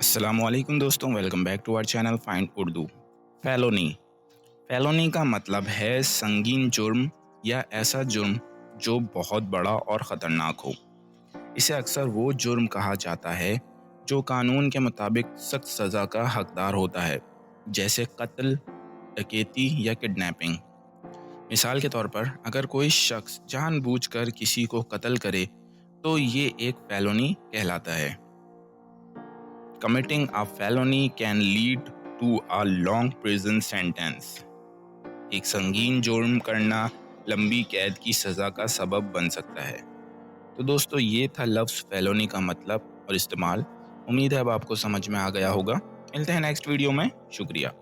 अस्सलाम वालेकुम दोस्तों, welcome back to our channel find Urdu. Felony felony का मतलब है संगीन जुर्म या ऐसा जुर्म जो बहुत बड़ा और ख़तरनाक हो। इसे अक्सर वो जुर्म कहा जाता है जो कानून के मुताबिक सख्त सज़ा का हकदार होता है, जैसे कत्ल, डकैती या किडनैपिंग। मिसाल के तौर पर अगर कोई शख्स जानबूझकर किसी को कत्ल करे तो ये एक फेलोनी कहलाता है। Committing a felony can lead to a long prison sentence. एक संगीन जुर्म करना लंबी कैद की सज़ा का सबब बन सकता है। तो दोस्तों, ये था लफ्ज़ फेलोनी का मतलब और इस्तेमाल। उम्मीद है अब आपको समझ में आ गया होगा। मिलते हैं नेक्स्ट वीडियो में। शुक्रिया।